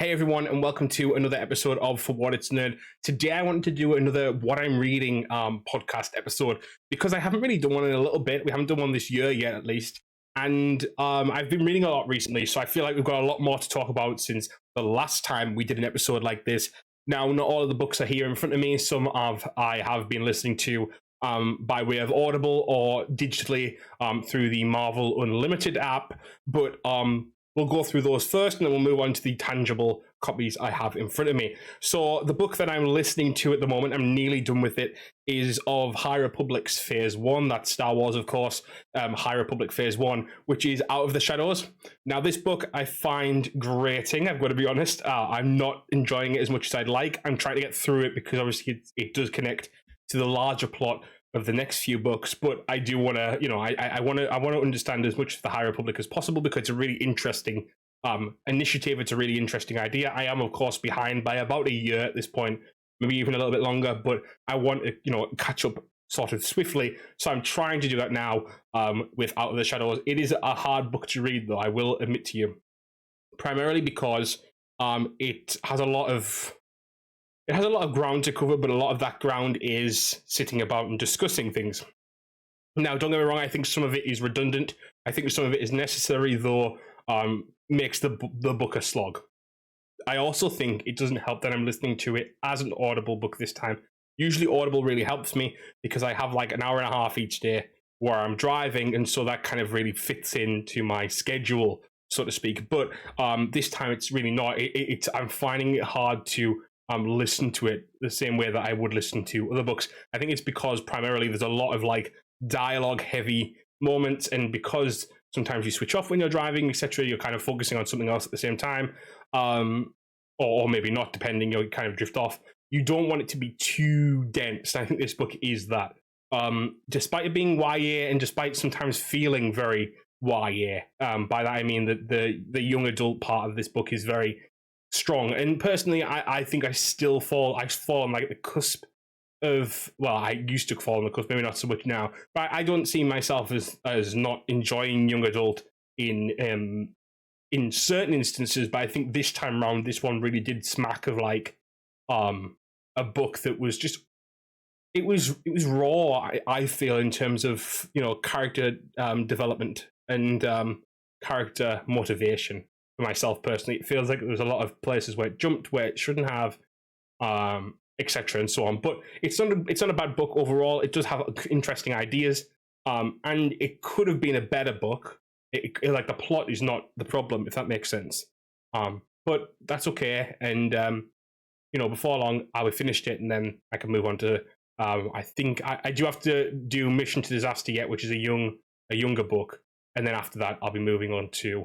Hey everyone, and welcome to another episode of For What It's Nerd. Today I wanted to do another What I'm Reading podcast episode because I haven't really done one in a little bit. We haven't done one this year yet, at least. And I've been reading a lot recently, so I feel like we've got a lot more to talk about since the last time we did an episode like this. Now, not all of the books are here in front of me. Some of I have been listening to by way of Audible or digitally through the Marvel Unlimited app, but we'll go through those first, and then we'll move on to the tangible copies I have in front of me. So the book that I'm listening to at the moment, I'm nearly done with it, is of High Republic's Phase 1. That's Star Wars, of course, High Republic Phase 1, which is Out of the Shadows. Now, this book I find grating, I've got to be honest. I'm not enjoying it as much as I'd like. I'm trying to get through it because obviously it does connect to the larger plot of the next few books, but I do want to, I want to understand as much of the High Republic as possible because it's a really interesting initiative. It's a really interesting idea. I am, of course, behind by about a year at this point, maybe even a little bit longer, but I want to, catch up sort of swiftly. So I'm trying to do that now with Out of the Shadows. It is a hard book to read, though, I will admit to you, primarily because it has a lot of ground to cover, but a lot of that ground is sitting about and discussing things. Now, don't get me wrong, I think some of it is redundant. I think some of it is necessary, though makes the book a slog. I also think it doesn't help that I'm listening to it as an Audible book this time. Usually Audible really helps me because I have like an hour and a half each day where I'm driving, and so that kind of really fits into my schedule, so to speak. But this time it's really not. I'm finding it hard to listen to it the same way that I would listen to other books. I think it's because primarily there's a lot of like dialogue heavy moments, and because sometimes you switch off when you're driving, etc., you're kind of focusing on something else at the same time, or maybe not, depending, you kind of drift off. You don't want it to be too dense. I think this book is that. Despite it being YA and despite sometimes feeling very YA, by that I mean that the young adult part of this book is very strong, and personally I think I fall on like the cusp of, well, I used to fall on the cusp, maybe not so much now, but I don't see myself as not enjoying young adult in certain instances. But I think this time around, this one really did smack of like a book that was just, it was raw, I feel, in terms of character development and character motivation. For myself personally, it feels like there's a lot of places where it jumped where it shouldn't have, etc., and so on. But it's not a bad book overall. It does have interesting ideas, and it could have been a better book. Like, the plot is not the problem, if that makes sense. But that's okay. And before long, I'll have finished it, and then I can move on to. I think I do have to do Mission to Disaster yet, which is a younger book, and then after that, I'll be moving on to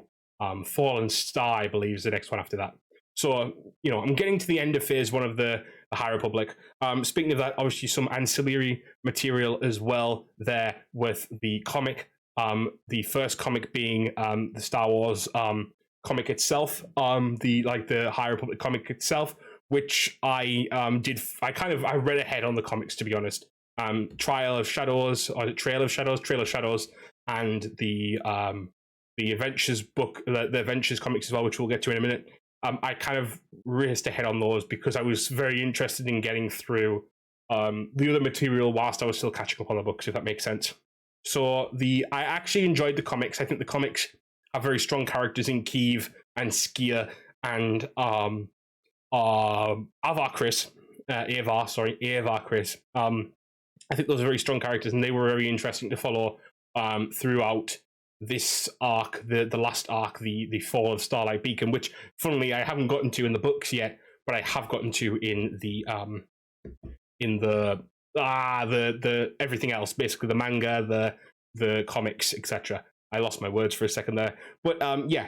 Fallen Star, I believe, is the next one after that. So, I'm getting to the end of Phase 1 of the High Republic. Speaking of that, obviously some ancillary material as well there with the comic. The first comic being the Star Wars comic itself, the High Republic comic itself, which I read ahead on the comics, to be honest. Trail of Shadows, and the Adventures book, the Adventures comics as well, which we'll get to in a minute. I kind of raced ahead on those because I was very interested in getting through the other material whilst I was still catching up on the books, if that makes sense. So I actually enjoyed the comics. I think the comics have very strong characters in Keeve and Skier and Avar Chris. I think those are very strong characters, and they were very interesting to follow throughout this arc, the last arc, the Fall of Starlight Beacon, which, funnily, I haven't gotten to in the books yet, but I have gotten to in the everything else, basically the manga, the comics, etc. I lost my words for a second there, but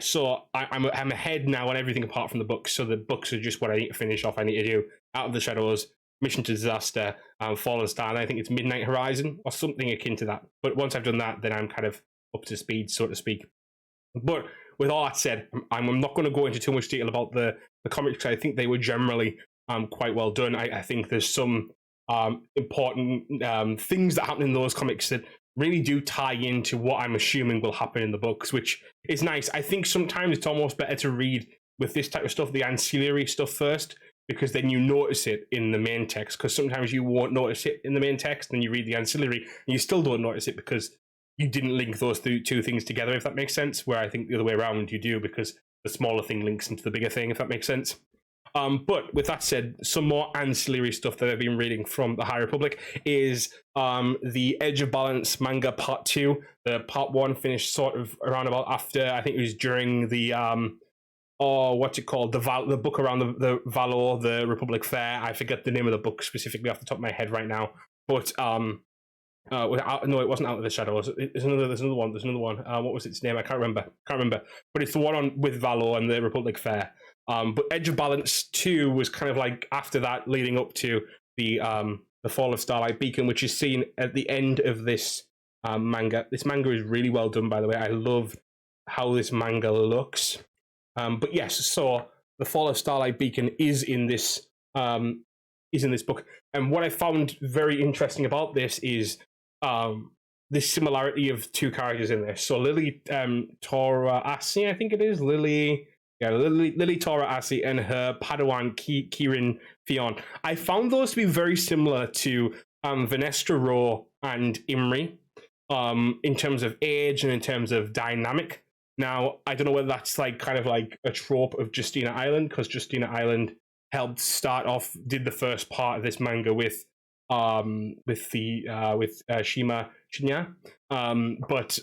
so I'm ahead now on everything apart from the books. So the books are just what I need to finish off. I need to do Out of the Shadows, Mission to Disaster, Fallen Star, and I think it's Midnight Horizon or something akin to that. But once I've done that, then I'm kind of up to speed, so to speak. But with all that said, I'm not going to go into too much detail about the comics, because I think they were generally quite well done. I think there's some important things that happen in those comics that really do tie into what I'm assuming will happen in the books, which is nice. I think sometimes it's almost better to read with this type of stuff, the ancillary stuff first, because then you notice it in the main text. Because sometimes you won't notice it in the main text, and you read the ancillary, and you still don't notice it because you didn't link those two things together, if that makes sense. Where I think the other way around, you do, because the smaller thing links into the bigger thing, if that makes sense. But with that said, some more ancillary stuff that I've been reading from the High Republic is the Edge of Balance manga Part 2. The Part 1 finished sort of around about after, I think it was during the, what's it called? The book around the Valor, the Republic Fair. I forget the name of the book specifically off the top of my head right now. But, no, it wasn't Out of the Shadows. There's another one. What was its name? I can't remember. But it's the one with Valor and the Republic Fair. But Edge of Balance 2 was kind of like after that, leading up to the Fall of Starlight Beacon, which is seen at the end of this manga. This manga is really well done, by the way. I love how this manga looks. But yes, so the Fall of Starlight Beacon is in this book. And what I found very interesting about this is this similarity of two characters in this. So Lily Toraasi, I think it is Lily. Yeah, Lily Toraasi and her Padawan Kirin Fion. I found those to be very similar to Vanestra Rowe and Imri in terms of age and in terms of dynamic. Now, I don't know whether that's like kind of like a trope of Justina Island, because Justina Island helped did the first part of this manga with Shima Shinya. But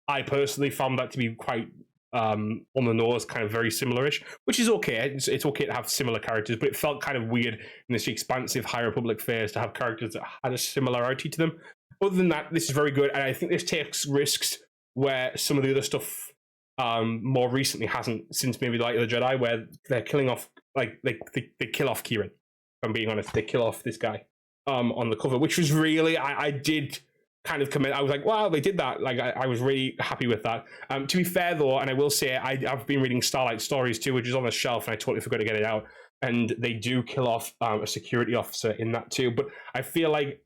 I personally found that to be quite on the nose, kind of very similar-ish, which is okay. It's okay to have similar characters, but it felt kind of weird in this expansive High Republic fairs to have characters that had a similarity to them. Other than that, this is very good, and I think this takes risks where some of the other stuff more recently hasn't, since maybe Light of the Jedi, where they're killing off, like, they kill off Kieran, if I'm being honest. They kill off this guy on the cover, which was really, I did kind of comment. I was like, wow, they did that. Like, I was really happy with that. To be fair, though, and I will say, I've been reading Starlight Stories too, which is on the shelf, and I totally forgot to get it out. And they do kill off a security officer in that too. But I feel like,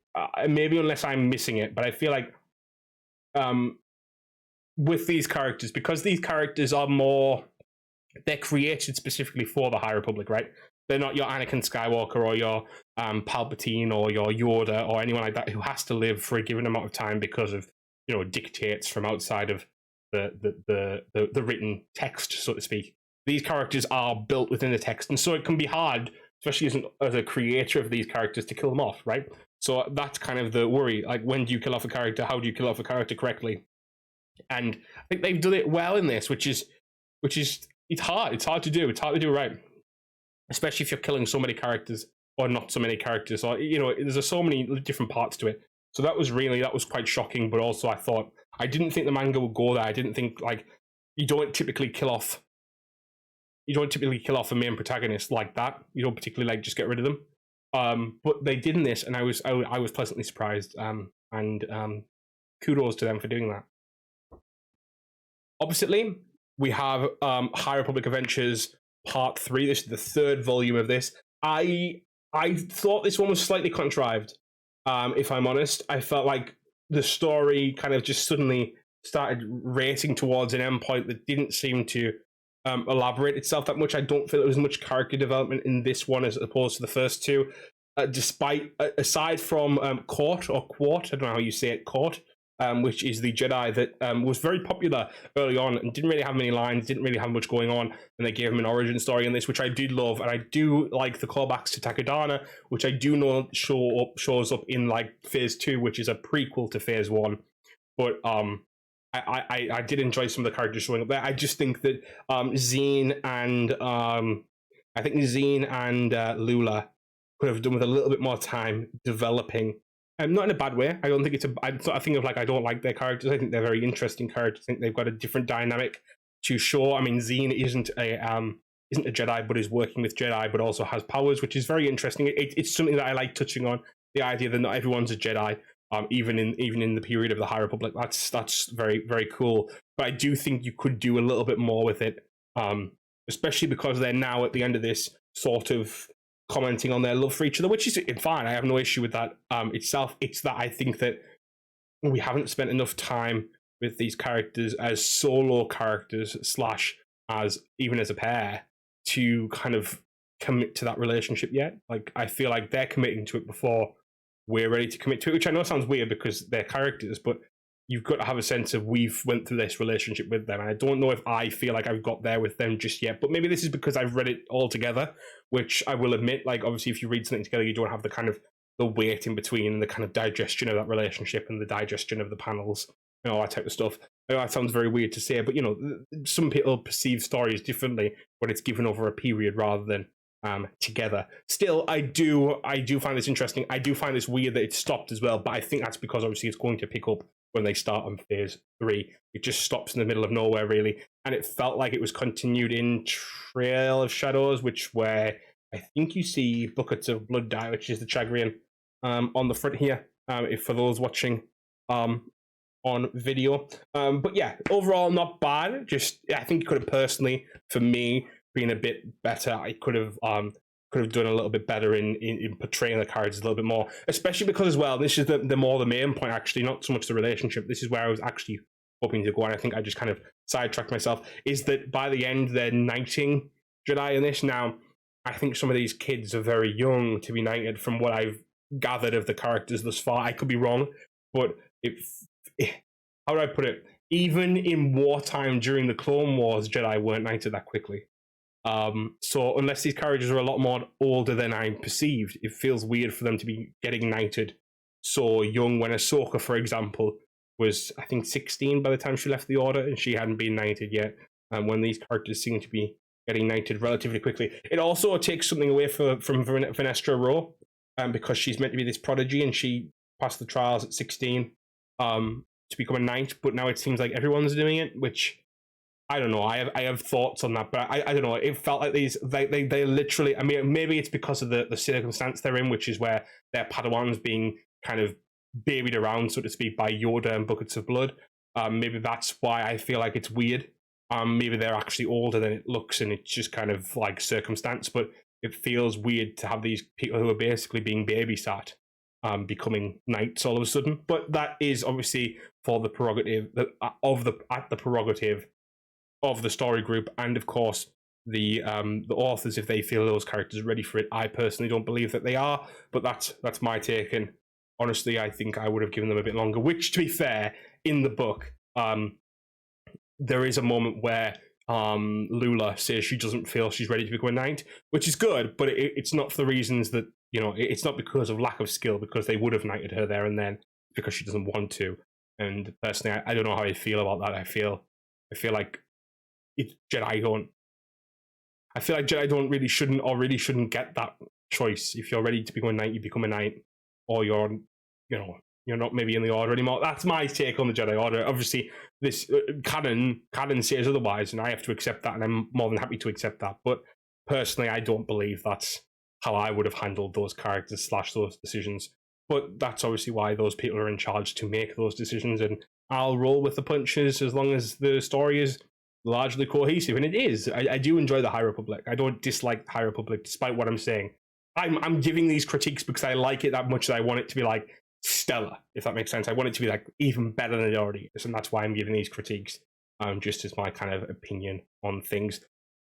maybe unless I'm missing it, but I feel like with these characters, because these characters are more, they're created specifically for the High Republic, right? They're not your Anakin Skywalker or your Palpatine or your Yoda or anyone like that who has to live for a given amount of time because of, you know, dictates from outside of the written text, so to speak. These characters are built within the text, and so it can be hard, especially as a creator of these characters, to kill them off, right? So that's kind of the worry. Like, when do you kill off a character? How do you kill off a character correctly? And I think they've done it well in this, which is it's hard. It's hard to do. It's hard to do right, especially if you're killing so many characters or not so many characters, or, you know, there's so many different parts to it. So that was quite shocking. But also, I didn't think the manga would go there. I didn't think, like, you don't typically kill off a main protagonist like that. You don't particularly, like, just get rid of them. But they did in this, and I was pleasantly surprised. And kudos to them for doing that. Oppositely, we have High Republic Adventures Part 3. This is the third volume of this. I thought this one was slightly contrived, if I'm honest. I felt like the story kind of just suddenly started racing towards an endpoint that didn't seem to elaborate itself that much. I don't feel there was much character development in this one as opposed to the first two. Aside from Court, or Quart, I don't know how you say it, Court, which is the Jedi that was very popular early on and didn't really have many lines, didn't really have much going on, and they gave him an origin story in this, which I did love, and I do like the callbacks to Takodana, which I do know shows up in, like, Phase 2, which is a prequel to Phase 1. But I did enjoy some of the characters showing up there. I just think that Zine and Lula could have done with a little bit more time developing. Not in a bad way. I don't think I think of, like, I don't like their characters. I think they're very interesting characters. I think they've got a different dynamic to show. I mean, Zine isn't a Jedi, but is working with Jedi, but also has powers, which is very interesting. It's something that I like touching on, the idea that not everyone's a Jedi, even in the period of the High Republic. That's very, very cool. But I do think you could do a little bit more with it, especially because they're now at the end of this sort of commenting on their love for each other, which is fine. I have no issue with that itself. It's that I think that we haven't spent enough time with these characters as solo characters / as even as a pair to kind of commit to that relationship yet. Like, I feel like they're committing to it before we're ready to commit to it, which I know sounds weird because they're characters, but you've got to have a sense of we've went through this relationship with them. And I don't know if I feel like I've got there with them just yet, but maybe this is because I've read it all together, which I will admit, like, obviously if you read something together, you don't have the kind of the weight in between and the kind of digestion of that relationship and the digestion of the panels and all that type of stuff. I know that sounds very weird to say, but you know, some people perceive stories differently when it's given over a period rather than together. Still, I do find this interesting. I do find this weird that it stopped as well, but I think that's because obviously it's going to pick up when they start on phase 3. It just stops in the middle of nowhere, really, and it felt like it was continued in Trail of Shadows, which where I think you see buckets of blood dye, which is the Chagrian on the front here, if for those watching on video. But yeah, overall not bad. Just I think it could have personally, for me, been a bit better. I could have done a little bit better in portraying the characters a little bit more, especially because as well, this is the main point actually, not so much the relationship. This is where I was actually hoping to go, and I think I just kind of sidetracked myself, is that by the end they're knighting Jedi in this. Now, I think some of these kids are very young to be knighted from what I've gathered of the characters thus far. I could be wrong, but how do I put it? Even in wartime during the Clone Wars, Jedi weren't knighted that quickly. So unless these characters are a lot more older than I perceived, it feels weird for them to be getting knighted so young, when Ahsoka, for example, was, I think, 16 by the time she left the Order, and she hadn't been knighted yet. And when these characters seem to be getting knighted relatively quickly, it also takes something away from Vanestra Rowe, because she's meant to be this prodigy, and she passed the trials at 16 to become a knight, but now it seems like everyone's doing it, which I don't know. I have thoughts on that, but I don't know. It felt like they literally. I mean, maybe it's because of the circumstance they're in, which is where their Padawans being kind of babied around, so to speak, by Yoda and buckets of blood. Maybe that's why I feel like it's weird. Maybe they're actually older than it looks, and it's just kind of like circumstance. But it feels weird to have these people who are basically being babysat becoming knights all of a sudden. But that is obviously for the prerogative of the prerogative of the story group, and of course the authors, if they feel those characters are ready for it. I personally don't believe that they are, but that's my take, and honestly I think I would have given them a bit longer, which, to be fair, in the book there is a moment where Lula says she doesn't feel she's ready to become a knight, which is good, but it's not for the reasons that, you know, it's not because of lack of skill, because they would have knighted her there and then, because she doesn't want to. And personally, I don't know how I feel about that. I feel like Jedi don't really shouldn't get that choice. If you're ready to become a knight, you become a knight, or you're not maybe in the Order anymore. That's my take on the Jedi Order. Obviously, this canon says otherwise, and I have to accept that, and I'm more than happy to accept that. But personally, I don't believe that's how I would have handled those characters / those decisions. But that's obviously why those people are in charge to make those decisions, and I'll roll with the punches as long as the story is largely cohesive, and it is. I do enjoy the High Republic. I don't dislike the High Republic, despite what I'm saying. I'm giving these critiques because I like it that much that I want it to be like stellar, if that makes sense. I want it to be like even better than it already is, and that's why I'm giving these critiques, just as my kind of opinion on things.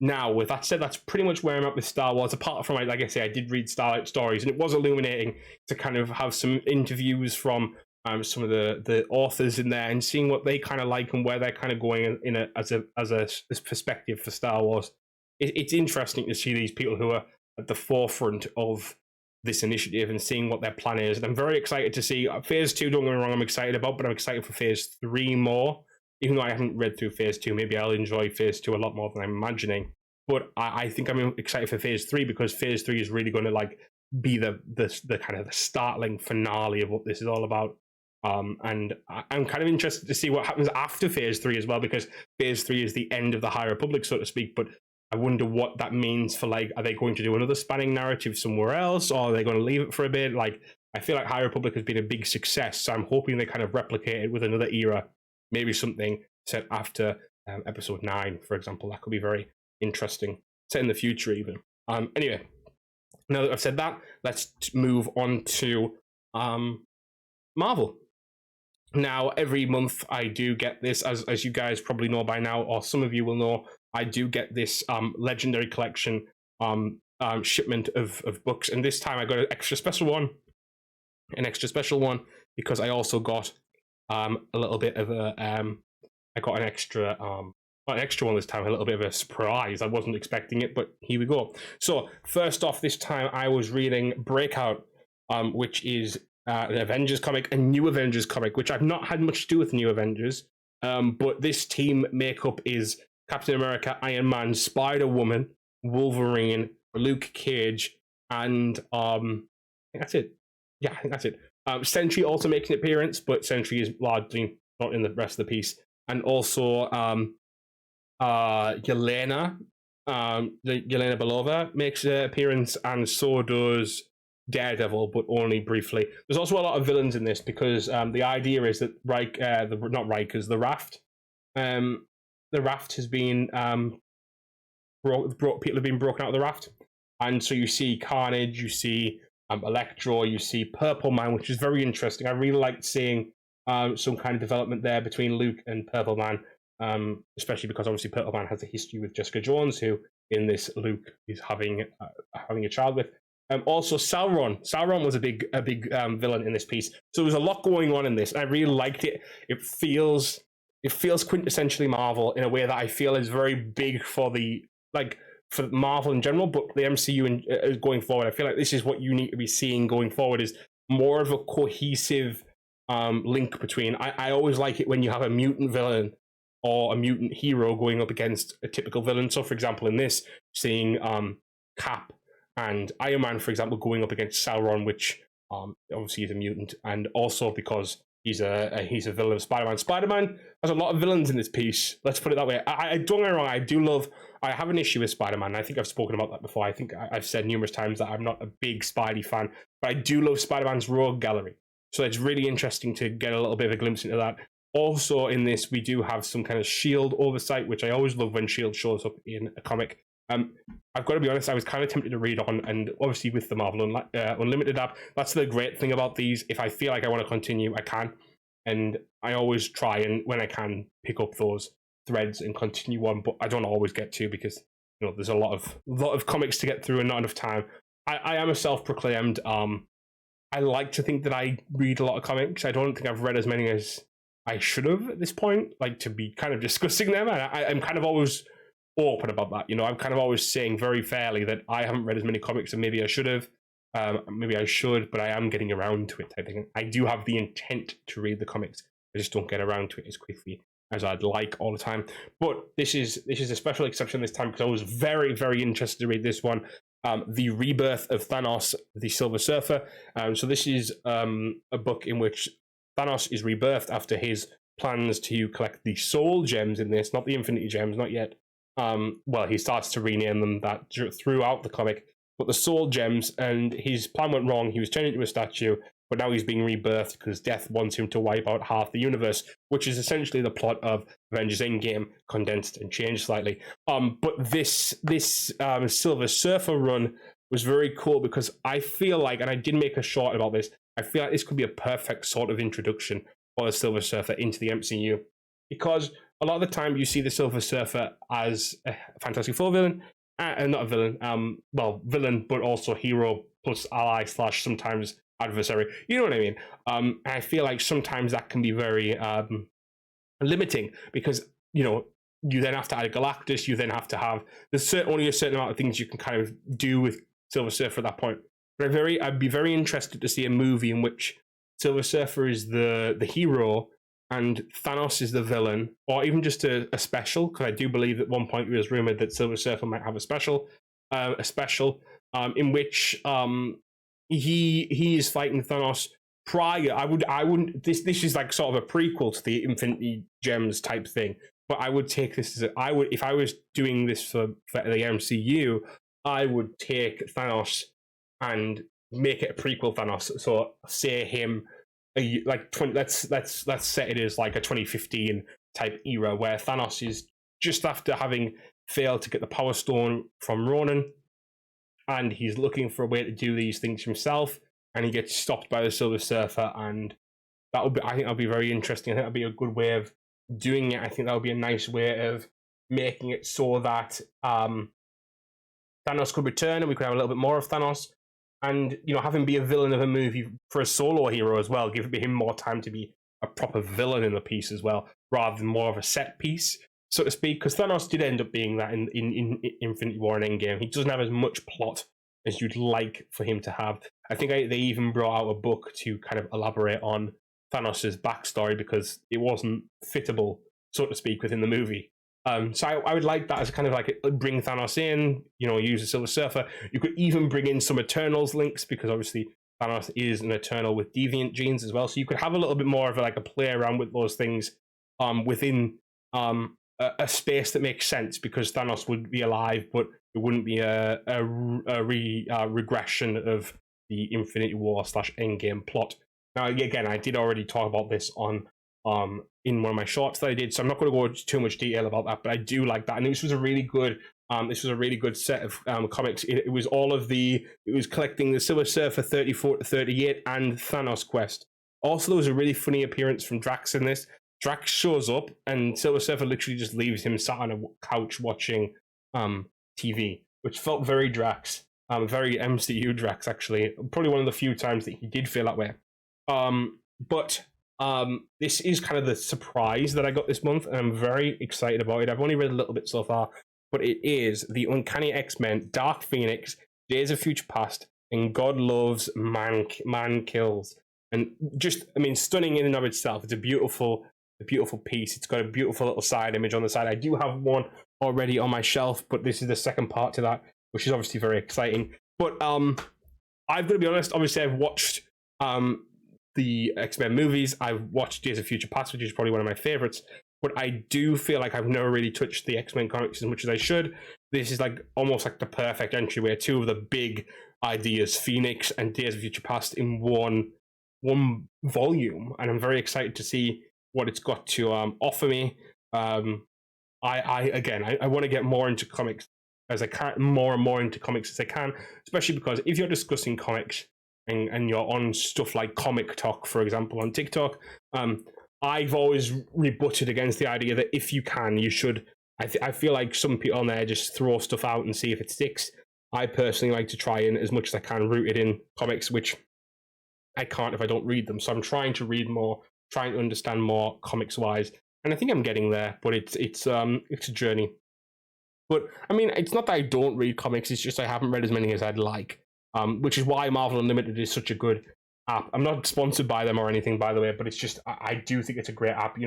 Now, with that said, that's pretty much where I'm at with Star Wars. Apart from, like I say, I did read Starlight Stories, and it was illuminating to kind of have some interviews from some of the authors in there, and seeing what they kind of like and where they're kind of going as a perspective for Star Wars. It's interesting to see these people who are at the forefront of this initiative and seeing what their plan is. And I'm very excited to see Phase 2. Don't get me wrong, I'm excited about, but I'm excited for Phase 3 more. Even though I haven't read through Phase 2, maybe I'll enjoy Phase 2 a lot more than I'm imagining. But I think I'm excited for Phase 3, because Phase 3 is really going to like be the kind of the startling finale of what this is all about. And I'm kind of interested to see what happens after Phase 3 as well, because Phase 3 is the end of the High Republic, so to speak. But I wonder what that means for, like, are they going to do another spanning narrative somewhere else, or are they going to leave it for a bit? Like, I feel like High Republic has been a big success, so I'm hoping they kind of replicate it with another era. Maybe something set after Episode 9, for example. That could be very interesting. Set in the future, even. Anyway, now that I've said that, let's move on to Marvel. Now, every month I do get this, as you guys probably know by now, or some of you will know, I do get this legendary collection shipment of books, and this time I got an extra special one because I also got a little bit of a I got an extra not an extra one this time, a little bit of a surprise. I wasn't expecting it, but here we go. So first off, this time I was reading Breakout, which is an Avengers comic, a new Avengers comic, which I've not had much to do with New Avengers. But this team makeup is Captain America, Iron Man, Spider-Woman, Wolverine, Luke Cage, and I think that's it. Yeah, I think that's it. Sentry also making an appearance, but Sentry is largely not in the rest of the piece. And also Yelena, Yelena Belova makes an appearance, and so does Daredevil, but only briefly. There's also a lot of villains in this because the idea is that the Raft, the Raft has been people have been broken out of the Raft, and so you see Carnage, you see Electro, you see Purple Man, which is very interesting. I really liked seeing some kind of development there between Luke and Purple Man, especially because obviously Purple Man has a history with Jessica Jones, who in this Luke is having a child with. Also, Sauron. Sauron was a big villain in this piece. So there was a lot going on in this, and I really liked it. It feels quintessentially Marvel in a way that I feel is very big for for Marvel in general, but the MCU going forward. I feel like this is what you need to be seeing going forward, is more of a cohesive link between. I always like it when you have a mutant villain or a mutant hero going up against a typical villain. So, for example, in this, seeing Cap and Iron Man, for example, going up against Sauron, which obviously is a mutant, and also because he's a villain of Spider-Man. Spider-Man has a lot of villains in this piece. Let's put it that way. I don't get me wrong. I have an issue with Spider-Man. I think I've spoken about that before. I think I've said numerous times that I'm not a big Spidey fan, but I do love Spider-Man's rogue gallery. So it's really interesting to get a little bit of a glimpse into that. Also, in this, we do have some kind of S.H.I.E.L.D. oversight, which I always love when S.H.I.E.L.D. shows up in a comic. I've got to be honest, I was kind of tempted to read on, and obviously with the Marvel Unlimited app, that's the great thing about these. If I feel like I want to continue, I can. And I always try, and when I can, pick up those threads and continue on, but I don't always get to because there's a lot of comics to get through and not enough time. I am a self-proclaimed I like to think that I read a lot of comics. I don't think I've read as many as I should have at this point, like to be kind of discussing them. And I'm kind of always open about that. I'm kind of always saying very fairly that I haven't read as many comics as maybe I should have. Maybe I should, but I am getting around to it type thing. I do have the intent to read the comics. I just don't get around to it as quickly as I'd like all the time. But this is a special exception this time because I was very, very interested to read this one. The Rebirth of Thanos, the Silver Surfer. So this is a book in which Thanos is rebirthed after his plans to collect the soul gems in this, not the Infinity Gems, not yet. Well, he starts to rename them that throughout the comic, but the soul gems, and his plan went wrong. He was turned into a statue, but now he's being rebirthed because Death wants him to wipe out half the universe, which is essentially the plot of Avengers Endgame condensed and changed slightly. But this Silver Surfer run was very cool because I feel like, and I did make a short about this, I feel like this could be a perfect sort of introduction for the Silver Surfer into the MCU, because a lot of the time you see the Silver Surfer as a Fantastic Four villain, and not a villain, villain, but also hero plus ally / sometimes adversary. You know what I mean? And I feel like sometimes that can be very limiting because, you then have to add a Galactus, you then have to have, there's only a certain amount of things you can kind of do with Silver Surfer at that point. But I'd be very interested to see a movie in which Silver Surfer is the hero and Thanos is the villain, or even just a special, because I do believe at one point it was rumored that Silver Surfer might have a special in which he is fighting Thanos prior. I wouldn't. This is like sort of a prequel to the Infinity Gems type thing. But I would take this as if I was doing this for the MCU, I would take Thanos and make it a prequel Thanos. So say him. Let's set it as like a 2015 type era where Thanos is just after having failed to get the Power Stone from Ronan, and he's looking for a way to do these things himself, and he gets stopped by the Silver Surfer, and I think that'll be very interesting. I think that'll be a good way of doing it. I think that'll be a nice way of making it so that Thanos could return and we could have a little bit more of Thanos. And, have him be a villain of a movie for a solo hero as well, give him more time to be a proper villain in the piece as well, rather than more of a set piece, so to speak. Because Thanos did end up being that in Infinity War and Endgame. He doesn't have as much plot as you'd like for him to have. I think they even brought out a book to kind of elaborate on Thanos' backstory because it wasn't fittable, so to speak, within the movie. So I would like that as kind of like bring Thanos in, use the Silver Surfer. You could even bring in some Eternals links because obviously Thanos is an Eternal with deviant genes as well. So you could have a little bit more of a play around with those things within a space that makes sense, because Thanos would be alive, but it wouldn't be a regression of the Infinity War / Endgame plot. Now, again, I did already talk about this on in one of my shorts that I did, so I'm not going to go into too much detail about that, but I do like that. And this was a really good set of comics. It was collecting the Silver Surfer 34 to 38 and Thanos Quest. Also, there was a really funny appearance from Drax in this. Drax shows up and Silver Surfer literally just leaves him sat on a couch watching TV, which felt very Drax, very MCU Drax, actually. Probably one of the few times that he did feel that way. But this is kind of the surprise that I got this month, and I'm very excited about it. I've only read a little bit so far, but it is the Uncanny X-Men, Dark Phoenix, Days of Future Past, and God Loves, Man Kills. And just, stunning in and of itself. It's a beautiful piece. It's got a beautiful little side image on the side. I do have one already on my shelf, but this is the second part to that, which is obviously very exciting. But I've got to be honest, obviously I've watched the X-Men movies. I've watched Days of Future Past, which is probably one of my favorites, but I do feel like I've never really touched the X-Men comics as much as I should. This is almost like the perfect entryway. Two of the big ideas, Phoenix and Days of Future Past, in one volume, and I'm very excited to see what it's got to offer me. I want to get more into comics as I can, more and more into comics as I can, especially because if you're discussing comics and you're on stuff like Comic Talk, for example, on TikTok, I've always rebutted against the idea that if you can, you should. I feel like some people on there just throw stuff out and see if it sticks. I personally like to try and, as much as I can, root it in comics, which I can't if I don't read them. So I'm trying to read more, trying to understand more comics-wise, and I think I'm getting there. But it's a journey. But it's not that I don't read comics; it's just I haven't read as many as I'd like. Which is why Marvel Unlimited is such a good app. I'm not sponsored by them or anything, by the way, but it's just I do think it's a great app.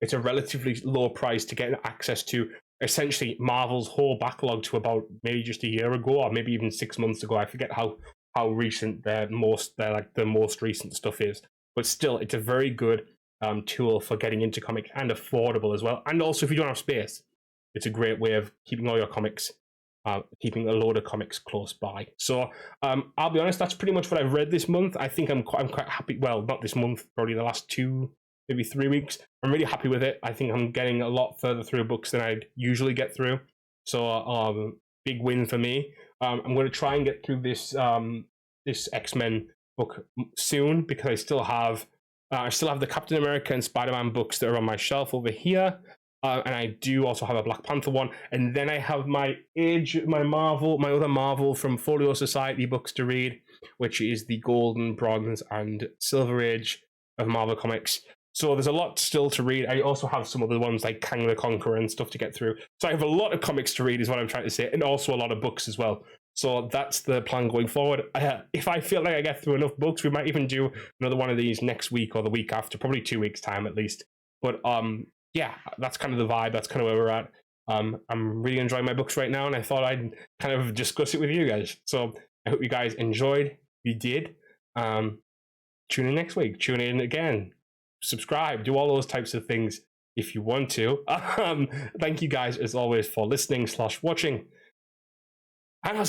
It's a relatively low price to get access to essentially Marvel's whole backlog to about maybe just a year ago or maybe even 6 months ago. I forget how recent the most recent stuff is, but still, it's a very good tool for getting into comics, and affordable as well. And also, if you don't have space, it's a great way of keeping all your comics. Keeping a load of comics close by. So I'll be honest, that's pretty much what I've read this month. I think I'm quite happy. Well, not this month, probably the last 2, maybe 3 weeks. I'm really happy with it. I think I'm getting a lot further through books than I'd usually get through. So big win for me. I'm going to try and get through this this X-Men book soon, because I still have the Captain America and Spider-Man books that are on my shelf over here. And I do also have a Black Panther one, and then I have my other Marvel from Folio Society books to read, which is the Golden, Bronze, and Silver Age of Marvel Comics. So there's a lot still to read. I also have some other ones like Kang the Conqueror and stuff to get through. So I have a lot of comics to read, is what I'm trying to say, and also a lot of books as well. So that's the plan going forward. If I feel like I get through enough books, we might even do another one of these next week or the week after, probably 2 weeks' time at least. But yeah, that's kind of the vibe. That's kind of where we're at. I'm really enjoying my books right now, and I thought I'd kind of discuss it with you guys. So I hope you guys enjoyed. If you did, tune in next week. Tune in again. Subscribe. Do all those types of things if you want to. Thank you guys, as always, for listening / watching. And I'll